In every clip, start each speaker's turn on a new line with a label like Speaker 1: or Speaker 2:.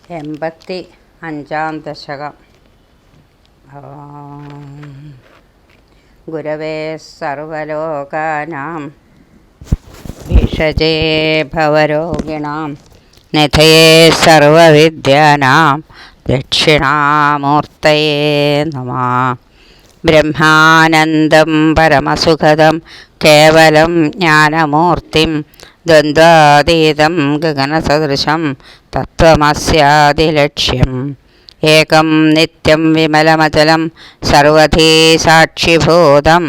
Speaker 1: 85 ദശകം. ഗുരവേ സർവലോകാനാം ഭിഷജേ ഭവരോഗിണാം നിധയേ സർവവിദ്യാനാം ദക്ഷിണാമൂർത്തയേ നമഃ. ബ്രഹ്മാനന്ദം പരമസുഖദം കേവലം ജ്ഞാനമൂർത്തിം ദ്വന്ദ്വാതീതം ഗഗനസദൃശം തത്വമസ്യാദിലക്ഷ്യം ഏകം നിത്യം വിമലമചലം സർവധീ സാക്ഷിഭൂതം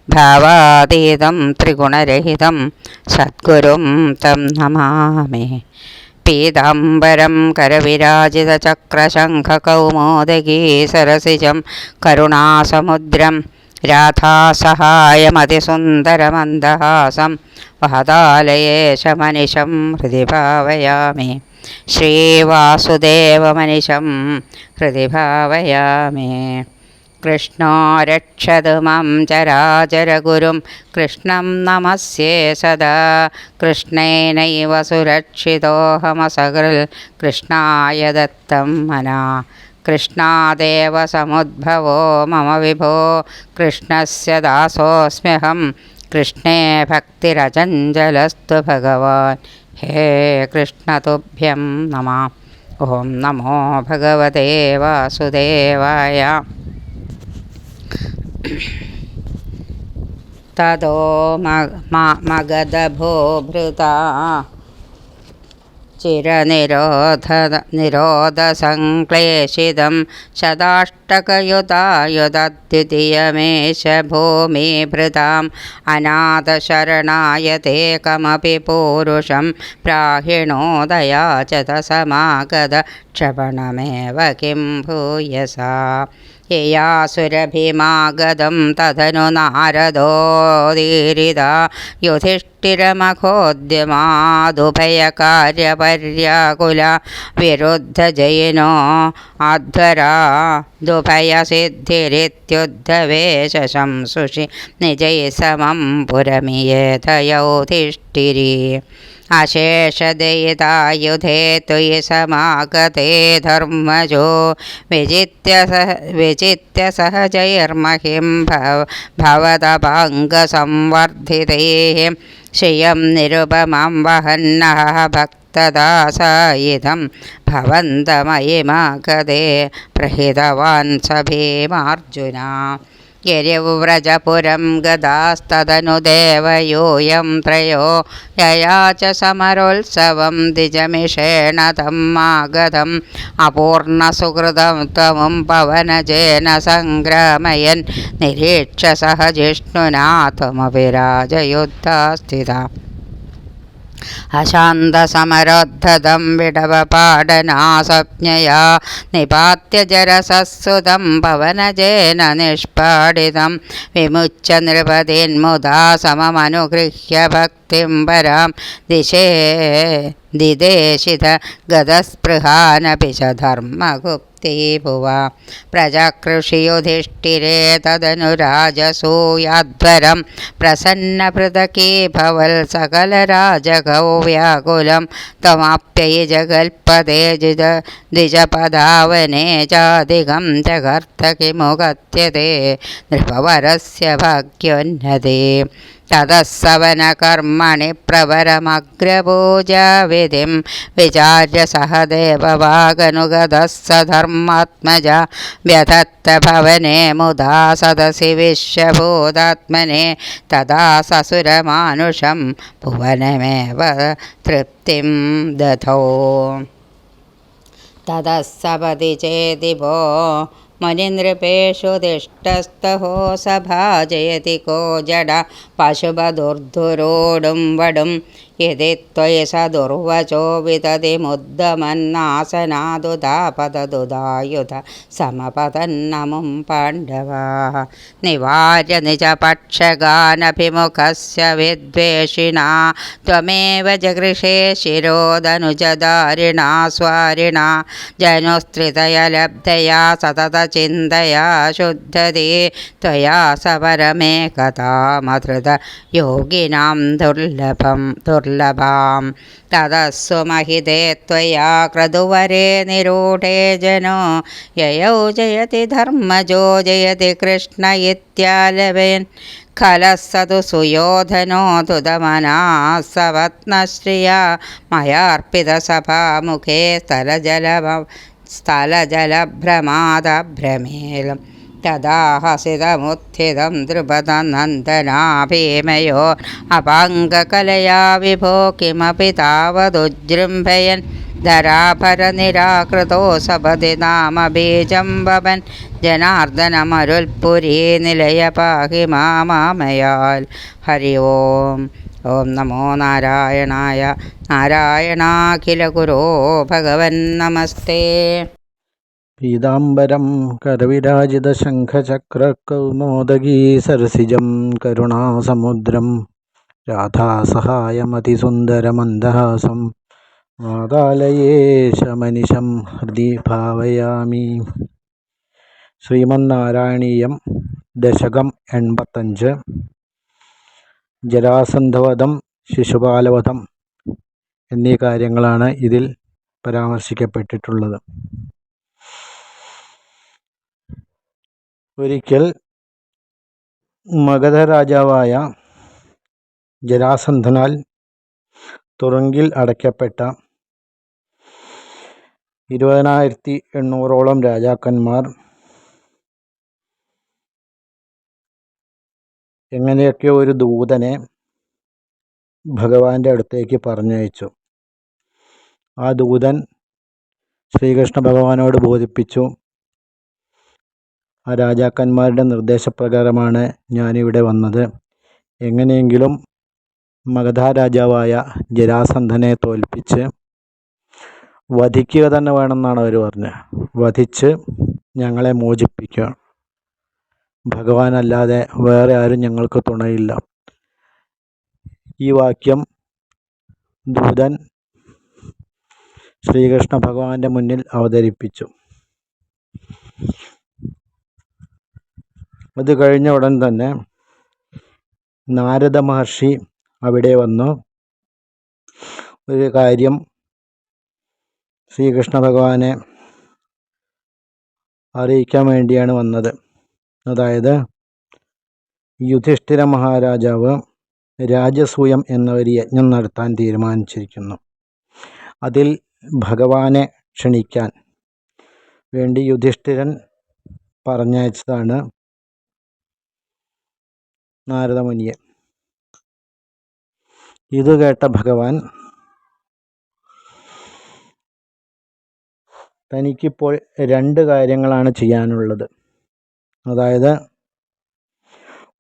Speaker 1: ഭാവാതീതം ത്രിഗുണരഹിതം സദ്ഗുരും തം നമാമി. പീതാംബരം കരവിരാജിതചക്രശംഖകൗമോദഗീ സരസിജം കരുണാസമുദ്രം രാധാസഹായമതിസുന്ദരമന്ദഹാസം വഹതാലയേശമനിശം ഹൃദി ഭാവയാമി. ശ്രീവാസുദേവമനിശം ഹൃദി ഭാവയാമി. കൃഷ്ണോ രക്ഷതു മാം ചരാചരഗുരും കൃഷ്ണം നമസ്യേ സദാ. കൃഷ്ണേനൈവ സുരക്ഷിതോഹമസകൃൽ കൃഷ്ണായ ദത്തം മനാ. കൃഷ്ണാദേവ സമുദ്ഭവോ മമ വിഭോ കൃഷ്ണസ്യ ദാസോസ്മ്യഹം. കൃഷ്ണേ ഭക്തിരചഞ്ചലസ്തു ഭഗവാൻ. ഹേ കൃഷ്ണ തുഭ്യം നമഃ. ഓം നമോ ഭഗവതേ വാസുദേവായ. തതോ മഗധഭോ ഭൃതാ ചിരനിരോധസംക്ലേശിതം ശതാഷ്ടകയുതായുധദ്വിതീയമേശ ഭൂമിഭൃതാം അനാഥശരണായതേ കമപി പൂരുഷം പ്രാഹിണോദയാ ച തസമാഗത ക്ഷപണമേവ കിം ഭൂയസാ. യയാസുരഭിമാഗതം തദനു നാരദോദീരിതാ യുധിഷ്ഠിരമഖോദ്യമാദുഭയകാര്യപര്യാകുല വിരുദ്ധജയിനോ അധ്വരാ ദുഭയസിദ്ധിരിത്യുദ്ധവേ ശംസുഷി നിജൈ സമം പുരമിയേത യൗധിഷ്ഠിരി. അശേഷദയിതായുധേ ത്വയി സമാഗതേ ധർമ്മജോ വിജിത്യ സഹജൈർമഹിം ഭവതപാംഗസംവർദ്ധിതൈഃ ശ്രിയം നിരുപമം വഹന്നഃ ഭക്തദാസായുധം ഭവന്തമയിമാഗതേ പ്രഹിതവാൻ സ ഭീമാർജുന. യരിവ്രജപുരം ഗതാസ്തദനു ദേവയൂയം ത്രയോ യയാച സമരോത്സവം ദ്വിജമിഷേണ തമ്മാഗതം അപൂർണസുഹൃദം ത്വമും പവനജേന സംഗ്രാമയൻ നിരീക്ഷ സഹ ജിഷ്ണുനാ ത്വമപി രാജയുദ്ധാസ്ഥിത. അശാന്തസമരോദ്ധതം വിടവപാടനാസജ്ഞയാ നിപാത്യ ജരസസ്സുതം പവനജേന നിഷ്പാടിതം വിമുച്യ നൃപതിന്മുദാ സമമനുഗൃഹ്യ ഭക്തിം പരാം ദിദേശിത ഗതസ്പൃഹാനപി ച ധർമ്മഗുപ്തീ ഭുവാ. പ്രജകൃഷിയുധിഷ്ഠിരേ തദനുരാജസൂയാധ്വരം പ്രസന്നപൃഥകീ ഭവൽ സകലരാജഗൗ വ്യാകുലം ത്വമാപ്യയി ജഗൽപദേ ദ്വിജപദാവനേ ചാധികം ജഗർത്ഥ കിമുഗത്യതേ നൃപവരസ്യ ഭാഗ്യോന്നതേ. തതഃ സവനകർമ്മണി പ്രവരമഗ്രപൂജാവിധിം വിചാര്യ സഹ ദേവവാഗനുഗതഃ സധർമാത്മജ വ്യധത്ത ഭവനെ മുദാ സദസി വിശ്വഭൂതാത്മനെ. തഥാ സസുരമാനുഷം ഭുവനമേവ തൃപ്തിം ദധോ. തതഃ സപതി ചേതിഭോ മുനിനൃപേഷു ദിഷ്ടസ്ഥോ സഭാജയതി കോ ജഡ പശുപദുർധുരോടും വടും യതി ത്വയി സ ദുർവചോ വിതതിമുദ്ദമന്നാസനാദുദാപദുദായുധ സമപതന്നമും പാണ്ഡവാः. നിവാര്യ നിജപക്ഷഗാനഭിമുഖസ്യ വിദ്വേഷിണാ ത്വമേവ ജഗൃഷേ ശിരോദനുജധാരിണാ സ്വാരിണാ. ജനുസ്ത്രിതയലബ്ധയാ സതതചിന്തയാ ശുദ്ധതി ത്വയാ സപരമേകതാ മധൃത യോഗിനാം ദുർലഭം ദുർലഭാം. തതസ്സു മഹിതേ ത്വയാ ക്രതുവരേ നിരൂഢേ ജനോ യയൗ ജയതി ധർമ്മജോ ജയതി കൃഷ്ണ ഇത്യാലവേൻ. ഖലസ്സതു സുയോധനോ തുതമനാസവത്നശ്രിയാ മയാർപ്പിതസഭാമുഖേ സ്ഥലജലഭ്രമാദഭ്രമേലം. തഥാ ഹസിതമുത്ഥിതം ദ്രുപദനന്ദനാ ഭീമയോ അപാംഗകലയാ വിഭോ കിമപി താവതുജൃംഭയൻ. ധരാഭരനിരാകൃതോ സപതി നാമബീജം വപൻ. ജനാർദ്ദനമരുൽപുരീ നിലയ പാഹി മാമയാൽ. ഹരി ഓം. ഓം നമോ നാരായണായ. നാരായണാഖില ഗുരോ ഭഗവൻ നമസ്തേ.
Speaker 2: പീതാംബരം കരവിരാജിതശംഖചക്രകൗമോദഗീ സരസിജം കരുണാസമുദ്രം രാധാസഹായമതിസുന്ദരമന്ദഹാസം വാതാലയേശമനിശം ഹൃദി ഭാവയാമി. ശ്രീമന്നാരായണീയം ദശകം 85. ജരാസന്ധവധം, ശിശുപാലവധം എന്നീ കാര്യങ്ങളാണ് ഇതിൽ പരാമർശിക്കപ്പെട്ടിട്ടുള്ളത്. ഒരിക്കൽ മഗധ രാജാവായ ജരാസന്ധനാൽ തുറുങ്കിൽ അടയ്ക്കപ്പെട്ട 20,800ഓളം രാജാക്കന്മാർ എങ്ങനെയൊക്കെയോ ഒരു ദൂതനെ ഭഗവാന്റെ അടുത്തേക്ക് പറഞ്ഞയച്ചു. ആ ദൂതൻ ശ്രീകൃഷ്ണ ഭഗവാനോട് ബോധിപ്പിച്ചു, ആ രാജാക്കന്മാരുടെ നിർദ്ദേശപ്രകാരമാണ് ഞാനിവിടെ വന്നത്. എങ്ങനെയെങ്കിലും മഗധ രാജാവായ ജരാസന്ധനെ തോൽപ്പിച്ച് വധിക്കുക തന്നെ വേണമെന്നാണ് അവർ പറഞ്ഞത്. വധിച്ച് ഞങ്ങളെ മോചിപ്പിക്കുക. ഭഗവാനല്ലാതെ വേറെ ആരും ഞങ്ങൾക്ക് തുണയില്ല. ഈ വാക്യം ദൂതൻ ശ്രീകൃഷ്ണ ഭഗവാന്റെ മുന്നിൽ അവതരിപ്പിച്ചു. അത് കഴിഞ്ഞ ഉടൻ തന്നെ നാരദ മഹർഷി അവിടെ വന്നു ഒരു കാര്യം ശ്രീകൃഷ്ണ ഭഗവാനെ അറിയിക്കാൻ വേണ്ടിയാണ് വന്നത്. അതായത് യുധിഷ്ഠിര മഹാരാജാവ് രാജസൂയം എന്ന ഒരു യജ്ഞം നടത്താൻ തീരുമാനിച്ചിരിക്കുന്നു. അതിൽ ഭഗവാനെ ക്ഷണിക്കാൻ വേണ്ടി യുധിഷ്ഠിരൻ പറഞ്ഞയച്ചതാണ് നാരദമുനിയെ. ഇത് കേട്ട ഭഗവാൻ തനിക്കിപ്പോൾ 2 കാര്യങ്ങളാണ് ചെയ്യാനുള്ളത്. അതായത്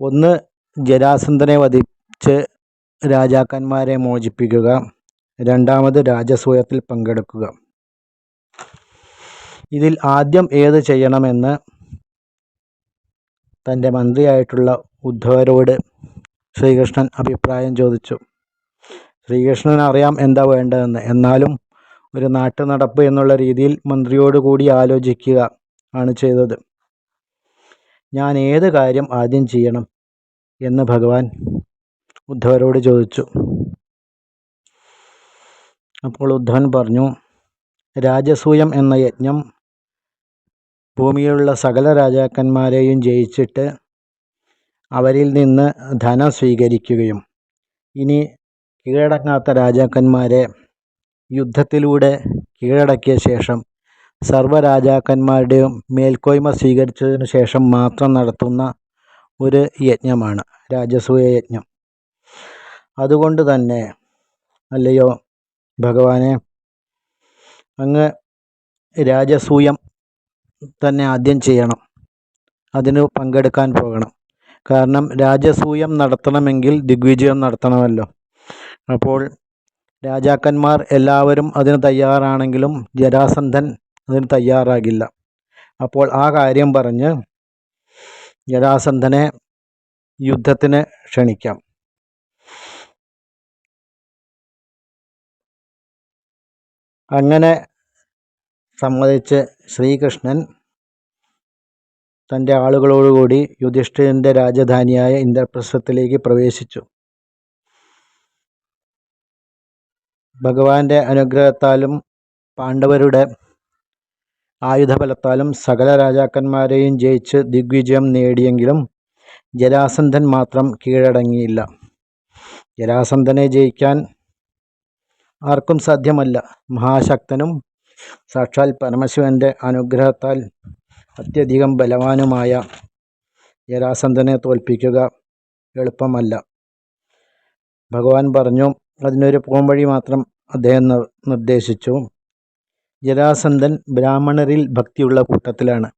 Speaker 2: ഒന്ന്, ജരാസന്ധനെ വധിച്ച് രാജാക്കന്മാരെ മോചിപ്പിക്കുക. രണ്ടാമത്, രാജസൂയത്തിൽ പങ്കെടുക്കുക. ഇതിൽ ആദ്യം ഏത് ചെയ്യണമെന്ന് തൻ്റെ മന്ത്രിയായിട്ടുള്ള ഉദ്ധവരോട് ശ്രീകൃഷ്ണൻ അഭിപ്രായം ചോദിച്ചു. ശ്രീകൃഷ്ണൻ അറിയാം എന്താ വേണ്ടതെന്ന്. എന്നാലും ഒരു നാട്ടു നടപ്പ് എന്നുള്ള രീതിയിൽ മന്ത്രിയോട് കൂടി ആലോചിക്കുക ആണ് ചെയ്തത്. ഞാൻ ഏത് കാര്യം ആദ്യം ചെയ്യണം എന്ന് ഭഗവാൻ ഉദ്ധവരോട് ചോദിച്ചു. അപ്പോൾ ഉദ്ധവൻ പറഞ്ഞു, രാജസൂയം എന്ന യജ്ഞം ഭൂമിയിലുള്ള സകല രാജാക്കന്മാരെയും ജയിച്ചിട്ട് അവരിൽ നിന്ന് ധനം സ്വീകരിക്കുകയും ഇനി കീഴടങ്ങാത്ത രാജാക്കന്മാരെ യുദ്ധത്തിലൂടെ കീഴടക്കിയ ശേഷം സർവ്വരാജാക്കന്മാരുടെയും മേൽക്കോയ്മ സ്വീകരിച്ചതിനു ശേഷം മാത്രം നടത്തുന്ന ഒരു യജ്ഞമാണ് രാജസൂയ യജ്ഞം. അതുകൊണ്ട് തന്നെ അല്ലയോ ഭഗവാനെ, അങ്ങ് രാജസൂയം തന്നെ ആദ്യം ചെയ്യണം. അതിന് പങ്കെടുക്കാൻ പോകണം. കാരണം രാജസൂയം നടത്തണമെങ്കിൽ ദിഗ്വിജയം നടത്തണമല്ലോ. അപ്പോൾ രാജാക്കന്മാർ എല്ലാവരും അതിന് തയ്യാറാണെങ്കിലും ജരാസന്ധൻ അതിന് തയ്യാറാകില്ല. അപ്പോൾ ആ കാര്യം പറഞ്ഞ് ജരാസന്ധനെ യുദ്ധത്തിന് ക്ഷണിക്കാം. അങ്ങനെ സമ്മതിച്ച് ശ്രീകൃഷ്ണൻ തൻ്റെ ആളുകളോടുകൂടി യുധിഷ്ഠിരൻ്റെ രാജധാനിയായ ഇന്ദ്രപ്രസ്ഥത്തിലേക്ക് പ്രവേശിച്ചു. ഭഗവാന്റെ അനുഗ്രഹത്താലും പാണ്ഡവരുടെ ആയുധബലത്താലും സകല രാജാക്കന്മാരെയും ജയിച്ച് ദിഗ്വിജയം നേടിയെങ്കിലും ജരാസന്ധൻ മാത്രം കീഴടങ്ങിയില്ല. ജരാസന്ധനെ ജയിക്കാൻ ആർക്കും സാധ്യമല്ല. മഹാശക്തനും സാക്ഷാൽ പരമശിവന്റെ അനുഗ്രഹത്താൽ അത്യധികം ബലവാനുമായ ജരാസന്ധനെ തോൽപ്പിക്കുക എളുപ്പമല്ല. ഭഗവാൻ പറഞ്ഞു. അതിനൊരു പോംവഴി മാത്രം അദ്ദേഹം നിർദ്ദേശിച്ചു. ജരാസന്ധൻ ബ്രാഹ്മണരിൽ ഭക്തിയുള്ള കൂട്ടത്തിലാണ്.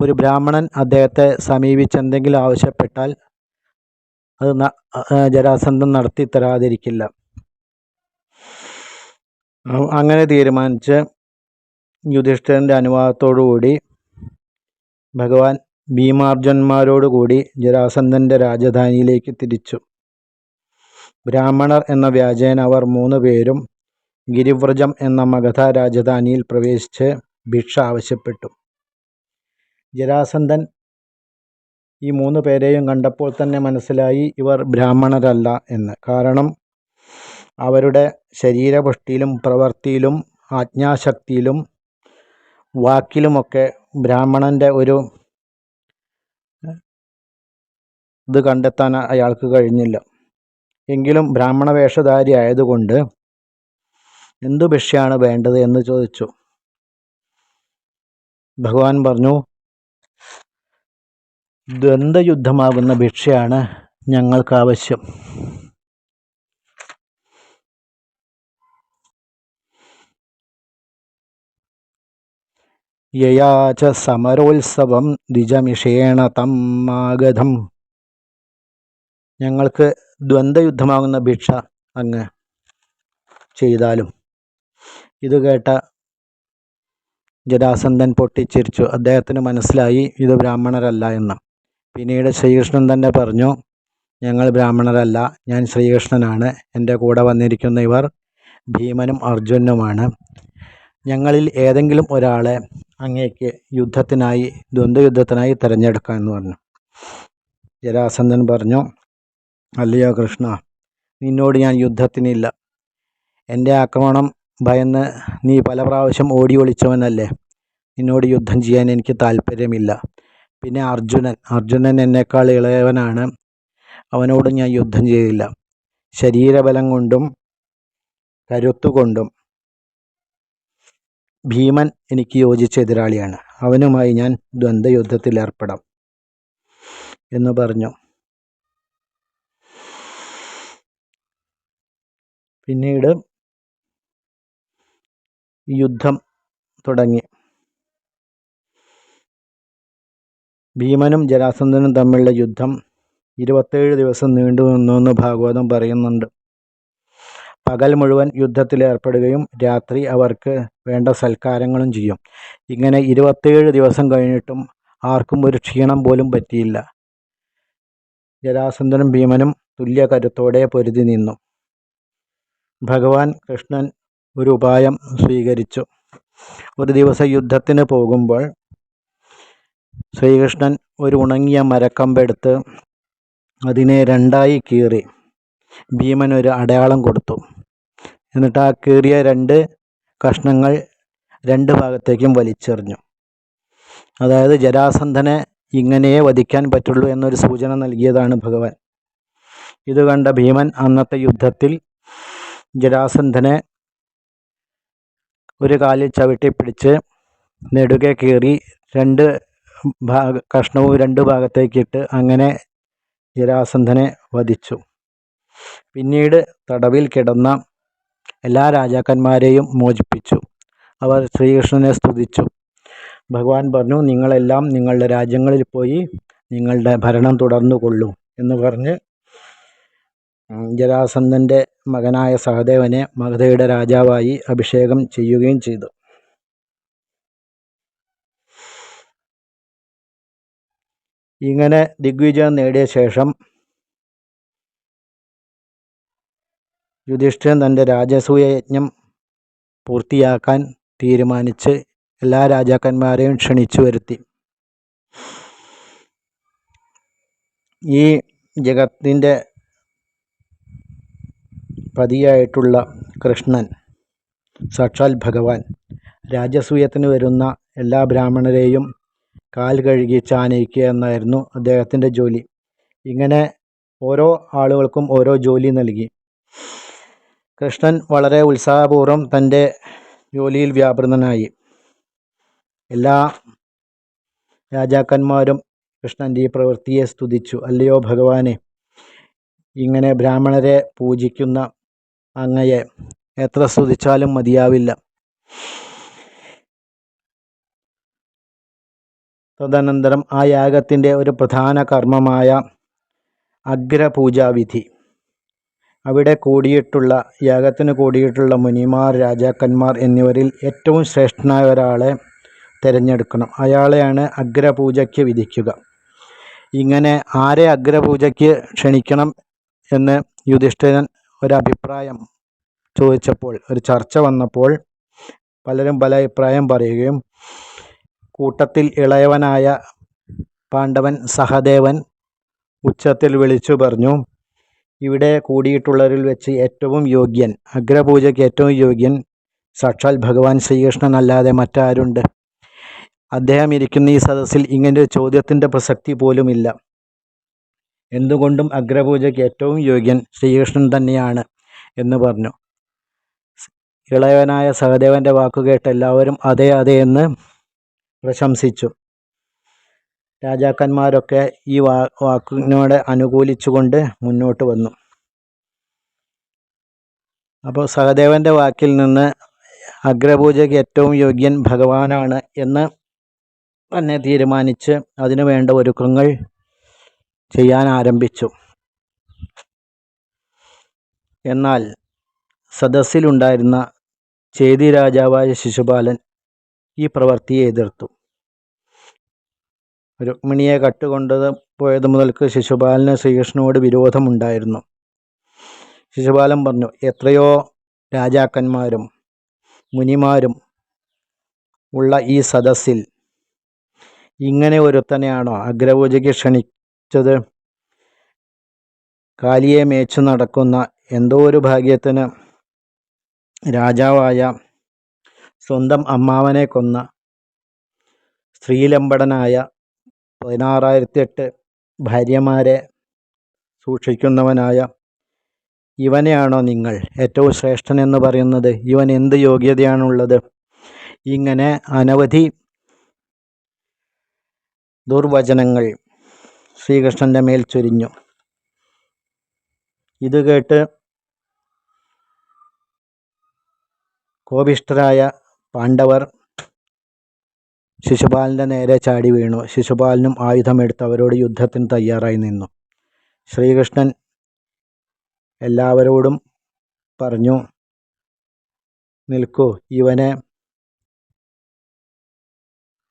Speaker 2: ഒരു ബ്രാഹ്മണൻ അദ്ദേഹത്തെ സമീപിച്ച് എന്തെങ്കിലും ആവശ്യപ്പെട്ടാൽ അത് ജരാസന്ധൻ നടത്തി തരാതിരിക്കില്ല. അങ്ങനെ തീരുമാനിച്ച് യുധിഷ്ഠിരൻ്റെ അനുവാദത്തോടുകൂടി ഭഗവാൻ ഭീമാർജുനന്മാരോടുകൂടി ജരാസന്ധൻ്റെ രാജധാനിയിലേക്ക് തിരിച്ചു. ബ്രാഹ്മണർ എന്ന വ്യാജേന അവർ 3 പേരും ഗിരിവ്രജം എന്ന മഗധ രാജധാനിയിൽ പ്രവേശിച്ച് ഭിക്ഷ ആവശ്യപ്പെട്ടു. ജരാസന്ധൻ ഈ 3 പേരെയും കണ്ടപ്പോൾ തന്നെ മനസ്സിലായി ഇവർ ബ്രാഹ്മണരല്ല എന്ന്. കാരണം അവരുടെ ശരീരപുഷ്ടിയിലും പ്രവൃത്തിയിലും ആജ്ഞാശക്തിയിലും വാക്കിലുമൊക്കെ ബ്രാഹ്മണൻ്റെ ഒരു ഇത് കണ്ടെത്താൻ അയാൾക്ക് കഴിഞ്ഞില്ല. എങ്കിലും ബ്രാഹ്മണ വേഷധാരി ആയതുകൊണ്ട് എന്തു ഭിക്ഷയാണ് വേണ്ടത് എന്ന് ചോദിച്ചു. ഭഗവാൻ പറഞ്ഞു, ദ്വന്ദ്വയുദ്ധമാകുന്ന ഭിക്ഷയാണ് ഞങ്ങൾക്ക് ആവശ്യം. യയാച സമരോത്സവം ദ്വിജമിഷേണ തം മാഗധം. ഞങ്ങൾക്ക് ദ്വന്ദ്വയുദ്ധമാകുന്ന ഭിക്ഷ അങ്ങ് ചെയ്താലും. ഇത് കേട്ട ജരാസന്ധൻ പൊട്ടിച്ചിരിച്ചു. അദ്ദേഹത്തിന് മനസ്സിലായി ഇത് ബ്രാഹ്മണരല്ല എന്ന്. പിന്നീട് ശ്രീകൃഷ്ണൻ തന്നെ പറഞ്ഞു, ഞങ്ങൾ ബ്രാഹ്മണരല്ല, ഞാൻ ശ്രീകൃഷ്ണനാണ്. എൻ്റെ കൂടെ വന്നിരിക്കുന്ന ഇവർ ഭീമനും അർജുനനുമാണ്. ഞങ്ങളിൽ ഏതെങ്കിലും ഒരാളെ അങ്ങേക്ക് യുദ്ധത്തിനായി ദ്വന്ദ്വയുദ്ധത്തിനായി തിരഞ്ഞെടുക്കാമെന്ന് പറഞ്ഞു. ജരാസന്ധൻ പറഞ്ഞു, അല്ലയോ കൃഷ്ണ, നിന്നോട് ഞാൻ യുദ്ധത്തിനില്ല. എൻ്റെ ആക്രമണം ഭയന്ന് നീ പല പ്രാവശ്യം ഓടി ഒളിച്ചവനല്ലേ. നിന്നോട് യുദ്ധം ചെയ്യാൻ എനിക്ക് താല്പര്യമില്ല. പിന്നെ അർജുനൻ എന്നേക്കാൾ ഇളയവനാണ്. അവനോട് ഞാൻ യുദ്ധം ചെയ്യില്ല. ശരീരബലം കൊണ്ടും കരുത്തുകൊണ്ടും ഭീമൻ എനിക്ക് യോജിച്ച എതിരാളിയാണ്. അവനുമായി ഞാൻ ദ്വന്ദ്വയുദ്ധത്തിൽ ഏർപ്പെടാം എന്ന് പറഞ്ഞു. പിന്നീട് യുദ്ധം തുടങ്ങി. ഭീമനും ജരാസന്ധനും തമ്മിലുള്ള യുദ്ധം 27 ദിവസം നീണ്ടു നിന്നുവെന്ന് ഭാഗവതം പറയുന്നുണ്ട്. പകൽ മുഴുവൻ യുദ്ധത്തിലേർപ്പെടുകയും രാത്രി അവർക്ക് വേണ്ട സൽക്കാരങ്ങളും ചെയ്യും. ഇങ്ങനെ 27 ദിവസം കഴിഞ്ഞിട്ടും ആർക്കും ഒരു ക്ഷീണം പോലും പറ്റിയില്ല. ജരാസന്ധനും ഭീമനും തുല്യ കരുത്തോടെ പൊരുതി നിന്നു. ഭഗവാൻ കൃഷ്ണൻ ഒരു ഉപായം സ്വീകരിച്ചു. ഒരു ദിവസം യുദ്ധത്തിന് പോകുമ്പോൾ ശ്രീകൃഷ്ണൻ ഒരു ഉണങ്ങിയ മരക്കമ്പെടുത്ത് അതിനെ 2ആയി കീറി ഭീമൻ ഒരു അടയാളം കൊടുത്തു. എന്നിട്ട് ആ കീറിയ 2 കഷ്ണങ്ങൾ 2 ഭാഗത്തേക്കും വലിച്ചെറിഞ്ഞു. അതായത് ജരാസന്ധനെ ഇങ്ങനെയേ വധിക്കാൻ പറ്റുള്ളൂ എന്നൊരു സൂചന നൽകിയതാണ് ഭഗവാൻ. ഇത് കണ്ട ഭീമൻ അന്നത്തെ യുദ്ധത്തിൽ ജരാസന്ധനെ ഒരു കാലിൽ ചവിട്ടിപ്പിടിച്ച് നെടുകെ കീറി 2 കഷ്ണവും 2 ഭാഗത്തേക്കിട്ട് അങ്ങനെ ജരാസന്ധനെ വധിച്ചു. പിന്നീട് തടവിൽ കിടന്ന എല്ലാ രാജാക്കന്മാരെയും മോചിപ്പിച്ചു. അവർ ശ്രീകൃഷ്ണനെ സ്തുതിച്ചു. ഭഗവാൻ പറഞ്ഞു, നിങ്ങളെല്ലാം നിങ്ങളുടെ രാജ്യങ്ങളിൽ പോയി നിങ്ങളുടെ ഭരണം തുടർന്നു കൊള്ളൂ എന്ന് പറഞ്ഞ് ജരാസന്ധൻ്റെ മകനായ സഹദേവനെ മഗധയുടെ രാജാവായി അഭിഷേകം ചെയ്യുകയും ചെയ്തു. ഇങ്ങനെ ദിഗ്വിജയം നേടിയ ശേഷം യുധിഷ്ഠിരൻ തൻ്റെ രാജസൂയ യജ്ഞം പൂർത്തിയാക്കാൻ തീരുമാനിച്ച് എല്ലാ രാജാക്കന്മാരെയും ക്ഷണിച്ചു വരുത്തി. ഈ ജഗത്തിൻ്റെ പതിയായിട്ടുള്ള കൃഷ്ണൻ സാക്ഷാൽ ഭഗവാൻ. രാജസൂയത്തിന് വരുന്ന എല്ലാ ബ്രാഹ്മണരെയും കാൽ കഴുകി ചാനയിക്കുക എന്നായിരുന്നു അദ്ദേഹത്തിൻ്റെ ജോലി. ഇങ്ങനെ ഓരോ ആളുകൾക്കും ഓരോ ജോലി നൽകി. കൃഷ്ണൻ വളരെ ഉത്സാഹപൂർവ്വം തൻ്റെ ജോലിയിൽ വ്യാപൃതനായി. എല്ലാ രാജാക്കന്മാരും കൃഷ്ണൻ്റെ ഈ പ്രവൃത്തിയെ സ്തുതിച്ചു. അല്ലയോ ഭഗവാനെ, ഇങ്ങനെ ബ്രാഹ്മണരെ പൂജിക്കുന്ന അങ്ങയെ എത്ര സ്തുതിച്ചാലും മതിയാവില്ല. തദനന്തരം ആ യാഗത്തിൻ്റെ ഒരു പ്രധാന കർമ്മമായ അഗ്രപൂജാവിധി, അവിടെ യാഗത്തിന് കൂടിയിട്ടുള്ള മുനിമാർ, രാജാക്കന്മാർ എന്നിവരിൽ ഏറ്റവും ശ്രേഷ്ഠനായ ഒരാളെ തിരഞ്ഞെടുക്കണം. അയാളെയാണ് അഗ്രപൂജയ്ക്ക് വിധിക്കുക. ഇങ്ങനെ ആരെ അഗ്രപൂജയ്ക്ക് ക്ഷണിക്കണം എന്ന് യുധിഷ്ഠിരൻ ഒരഭിപ്രായം ചോദിച്ചപ്പോൾ, ഒരു ചർച്ച വന്നപ്പോൾ പലരും പല അഭിപ്രായം പറയുകയും കൂട്ടത്തിൽ ഇളയവനായ പാണ്ഡവൻ സഹദേവൻ ഉച്ചത്തിൽ വിളിച്ചു പറഞ്ഞു, ഇവിടെ കൂടിയിട്ടുള്ളവരിൽ വെച്ച് ഏറ്റവും യോഗ്യൻ, അഗ്രപൂജയ്ക്ക് ഏറ്റവും യോഗ്യൻ സാക്ഷാൽ ഭഗവാൻ ശ്രീകൃഷ്ണൻ അല്ലാതെ മറ്റാരുണ്ട്? അദ്ദേഹം ഇരിക്കുന്ന ഈ സദസ്സിൽ ഇങ്ങനൊരു ചോദ്യത്തിൻ്റെ പ്രസക്തി പോലുമില്ല. എന്തുകൊണ്ടും അഗ്രപൂജയ്ക്ക് ഏറ്റവും യോഗ്യൻ ശ്രീകൃഷ്ണൻ തന്നെയാണ് എന്ന് പറഞ്ഞു. ഇളയവനായ സഹദേവൻ്റെ വാക്കുകേട്ട് എല്ലാവരും അതെ അതെ എന്ന് പ്രശംസിച്ചു. രാജാക്കന്മാരൊക്കെ ഈ വാക്കിനോട് അനുകൂലിച്ചുകൊണ്ട് മുന്നോട്ട് വന്നു. അപ്പോൾ സഹദേവൻ്റെ വാക്കിൽ നിന്ന് അഗ്രപൂജയ്ക്ക് ഏറ്റവും യോഗ്യൻ ഭഗവാനാണ് എന്ന് തന്നെ തീരുമാനിച്ച് അതിനു വേണ്ട ഒരുക്കങ്ങൾ ചെയ്യാൻ ആരംഭിച്ചു. എന്നാൽ സദസ്സിലുണ്ടായിരുന്ന ചേതി രാജാവായ ശിശുപാലൻ ഈ പ്രവൃത്തിയെ എതിർത്തു. രുക്മിണിയെ കട്ടുകൊണ്ട് പോയത് മുതൽക്ക് ശിശുപാലന് ശ്രീകൃഷ്ണനോട് വിരോധമുണ്ടായിരുന്നു. ശിശുപാലൻ പറഞ്ഞു, എത്രയോ രാജാക്കന്മാരും മുനിമാരും ഉള്ള ഈ സദസ്സിൽ ഇങ്ങനെ ഒരുത്തനെയാണോ അഗ്രപൂജയ്ക്ക് ക്ഷണിച്ചത്? കാലിയെ മേച്ചു നടക്കുന്ന, എന്തോ ഒരു ഭാഗ്യത്തിന് രാജാവായ സ്വന്തം അമ്മാവനെ കൊന്ന സ്ത്രീലമ്പടനായ 16,008 ഭാര്യമാരെ സൂക്ഷിക്കുന്നവനായ ഇവനെയാണോ നിങ്ങൾ ഏറ്റവും ശ്രേഷ്ഠനെന്ന് പറയുന്നത്? ഇവൻ എന്ത് യോഗ്യതയാണുള്ളത്? ഇങ്ങനെ അനവധി ദുർവചനങ്ങൾ ശ്രീകൃഷ്ണൻ്റെ മേൽ ചൊരിഞ്ഞു. ഇത് കേട്ട് കോപിഷ്ഠരായ പാണ്ഡവർ ശിശുപാലൻ്റെ നേരെ ചാടി വീണു. ശിശുപാലനും ആയുധമെടുത്ത് അവരോട് യുദ്ധത്തിന് തയ്യാറായി നിന്നു. ശ്രീകൃഷ്ണൻ എല്ലാവരോടും പറഞ്ഞു, നിൽക്കൂ, ഇവനെ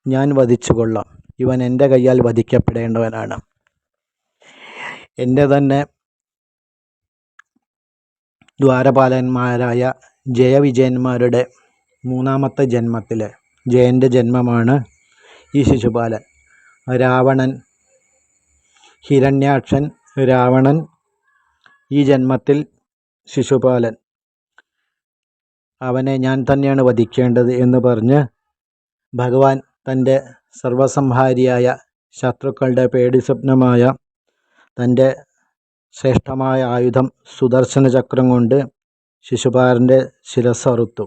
Speaker 2: ഞാൻ വധിച്ചുകൊള്ളാം. ഇവൻ എൻ്റെ കയ്യാൽ വധിക്കപ്പെടേണ്ടവനാണ്. എൻ്റെ തന്നെ ദ്വാരപാലന്മാരായ ജയവിജയന്മാരുടെ മൂന്നാമത്തെ ജന്മത്തിലെ ജയൻ്റെ ജന്മമാണ് ഈ ശിശുപാലൻ. രാവണൻ, ഹിരണ്യാക്ഷൻ, രാവണൻ, ഈ ജന്മത്തിൽ ശിശുപാലൻ. അവനെ ഞാൻ തന്നെയാണ് വധിക്കേണ്ടത് എന്ന് പറഞ്ഞ് ഭഗവാൻ തൻ്റെ സർവസംഹാരിയായ ശത്രുക്കളുടെ പേടി സ്വപ്നമായ തൻ്റെ ശ്രേഷ്ഠമായ ആയുധം സുദർശന ചക്രം കൊണ്ട് ശിശുപാലൻ്റെ ശിരസ്സറുത്തു.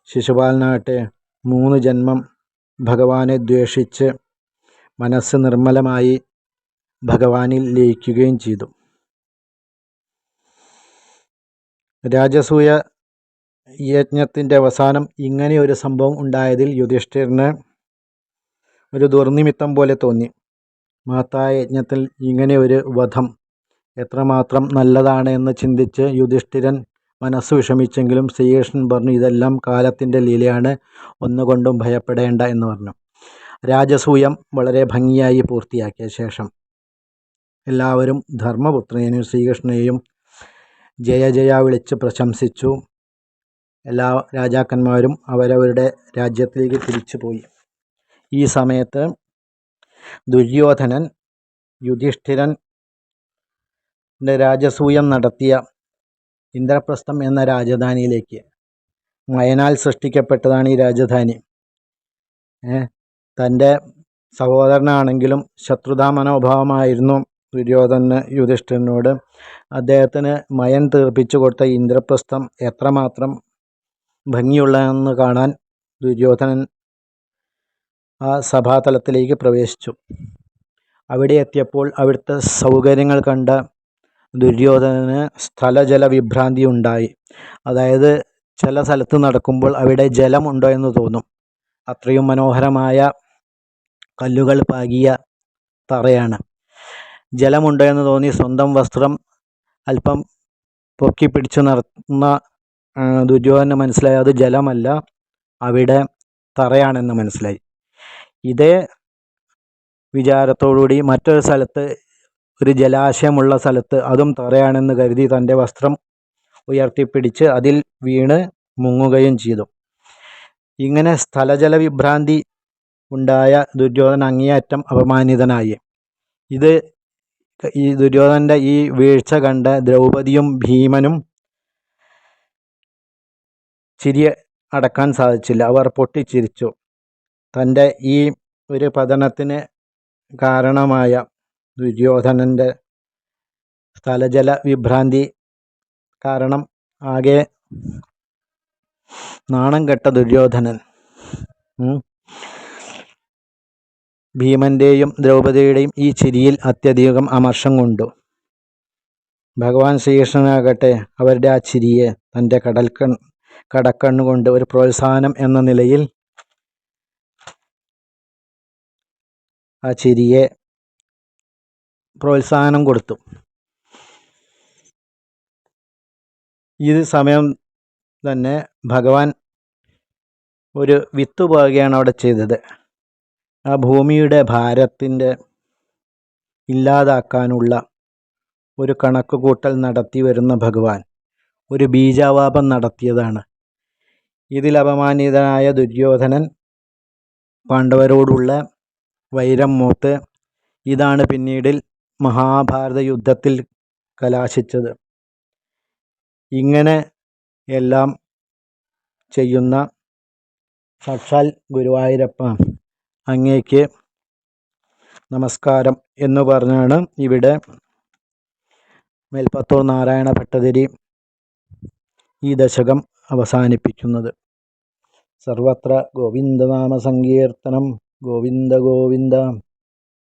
Speaker 2: ശിശുപാലനാകട്ടെ 3 ജന്മം ഭഗവാനെ ദ്വേഷിച്ച് മനസ്സ് നിർമ്മലമായി ഭഗവാനിൽ ലയിക്കുകയും ചെയ്തു. രാജസൂയ യജ്ഞത്തിൻ്റെ അവസാനം ഇങ്ങനെയൊരു സംഭവം ഉണ്ടായതിൽ യുധിഷ്ഠിരന് ഒരു ദുർനിമിത്തം പോലെ തോന്നി. മഹത്തായ യജ്ഞത്തിൽ ഇങ്ങനെ ഒരു വധം എത്രമാത്രം നല്ലതാണ് എന്ന് ചിന്തിച്ച് യുധിഷ്ഠിരൻ മനസ്സ് വിഷമിച്ചെങ്കിലും ശ്രീകൃഷ്ണൻ പറഞ്ഞു, ഇതെല്ലാം കാലത്തിൻ്റെ ലീലയാണ്, ഒന്നുകൊണ്ടും ഭയപ്പെടേണ്ട എന്ന് പറഞ്ഞു. രാജസൂയം വളരെ ഭംഗിയായി പൂർത്തിയാക്കിയ ശേഷം എല്ലാവരും ധർമ്മപുത്രനെയും ശ്രീകൃഷ്ണനെയും ജയ ജയ വിളിച്ച് പ്രശംസിച്ചു. എല്ലാ രാജാക്കന്മാരും അവരവരുടെ രാജ്യത്തിലേക്ക് തിരിച്ചുപോയി. ഈ സമയത്ത് ദുര്യോധനൻ യുധിഷ്ഠിരൻ്റെ രാജസൂയം നടത്തിയ ഇന്ദ്രപ്രസ്ഥം എന്ന രാജധാനിയിലേക്ക് മയനാൽ സൃഷ്ടിക്കപ്പെട്ടതാണ് ഈ രാജധാനി. തൻ്റെ സഹോദരനാണെങ്കിലും ശത്രുതാ മനോഭാവമായിരുന്നു ദുര്യോധനന് യുധിഷ്ഠിരനോട്. അദ്ദേഹത്തിന് മയൻ തീർപ്പിച്ചു കൊടുത്ത ഇന്ദ്രപ്രസ്ഥം എത്രമാത്രം ഭംഗിയുള്ളതെന്ന് കാണാൻ ദുര്യോധനൻ ആ സഭാതലത്തിലേക്ക് പ്രവേശിച്ചു. അവിടെ എത്തിയപ്പോൾ അവിടുത്തെ സൗകര്യങ്ങൾ കണ്ട ദുര്യോധനന് സ്ഥലജല വിഭ്രാന്തി ഉണ്ടായി. അതായത് ചില സ്ഥലത്ത് നടക്കുമ്പോൾ അവിടെ ജലമുണ്ടോ എന്ന് തോന്നും. അത്രയും മനോഹരമായ കല്ലുകൾ പാകിയ തറയാണ്. ജലമുണ്ടോ എന്ന് തോന്നി സ്വന്തം വസ്ത്രം അല്പം പൊക്കി പിടിച്ചു നടത്തുന്ന ദുര്യോധനന് മനസ്സിലായി അത് ജലമല്ല, അവിടെ തറയാണെന്ന് മനസ്സിലായി. ഇതേ വിചാരത്തോടുകൂടി മറ്റൊരു സ്ഥലത്ത്, ഒരു ജലാശയമുള്ള സ്ഥലത്ത് അതും തറയാണെന്ന് കരുതി തൻ്റെ വസ്ത്രം ഉയർത്തിപ്പിടിച്ച് അതിൽ വീണ് മുങ്ങുകയും ചെയ്തു. ഇങ്ങനെ സ്ഥലജല വിഭ്രാന്തി ഉണ്ടായ ദുര്യോധനൻ അങ്ങേയറ്റം അപമാനിതനായി. ഈ ദുര്യോധനൻ്റെ ഈ വീഴ്ച കണ്ട ദ്രൗപദിയും ഭീമനും ചിരി അടക്കാൻ സാധിച്ചില്ല. അവർ പൊട്ടിച്ചിരിച്ചു. തൻ്റെ ഈ ഒരു പതനത്തിന് കാരണമായ ദുര്യോധനൻ്റെ സ്ഥലജല വിഭ്രാന്തി കാരണം ആകെ നാണം കെട്ട ദുര്യോധനൻ ഭീമൻ്റെയും ദ്രൗപദിയുടെയും ഈ ചിരിയിൽ അത്യധികം അമർഷം കൊണ്ടു. ഭഗവാൻ ശ്രീകൃഷ്ണനാകട്ടെ അവരുടെ ആ ചിരിയെ തൻ്റെ കടക്കണ്ണുകൊണ്ട് ഒരു പ്രോത്സാഹനം എന്ന നിലയിൽ ആ ചിരിയെ പ്രോത്സാഹനം കൊടുത്തു. ഈ സമയം തന്നെ ഭഗവാൻ ഒരു വിത്ത് പാകുകയാണ് അവിടെ ചെയ്തത്. ആ ഭൂമിയുടെ ഭാരത്തിൻ്റെ ഇല്ലാതാക്കാനുള്ള ഒരു കണക്കുകൂട്ടൽ നടത്തി വരുന്ന ഭഗവാൻ ഒരു ബീജാവാപം നടത്തിയതാണ്. ഇതിൽ അപമാനിതനായ ദുര്യോധനൻ പാണ്ഡവരോടുള്ള വൈരം മൂത്ത് ഇതാണ് പിന്നീട് മഹാഭാരത യുദ്ധത്തിൽ കലാശിച്ചത്. ഇങ്ങനെ എല്ലാം ചെയ്യുന്ന സാക്ഷാൽ ഗുരുവായൂരപ്പ അങ്ങേക്ക് നമസ്കാരം എന്ന് പറഞ്ഞാണ് ഇവിടെ മേൽപ്പത്തൂർ നാരായണ ഭട്ടതിരി ഈ ദശകം അവസാനിപ്പിക്കുന്നത്. സർവത്ര ഗോവിന്ദനാമ സങ്കീർത്തനം. ഗോവിന്ദ ഗോവിന്ദ.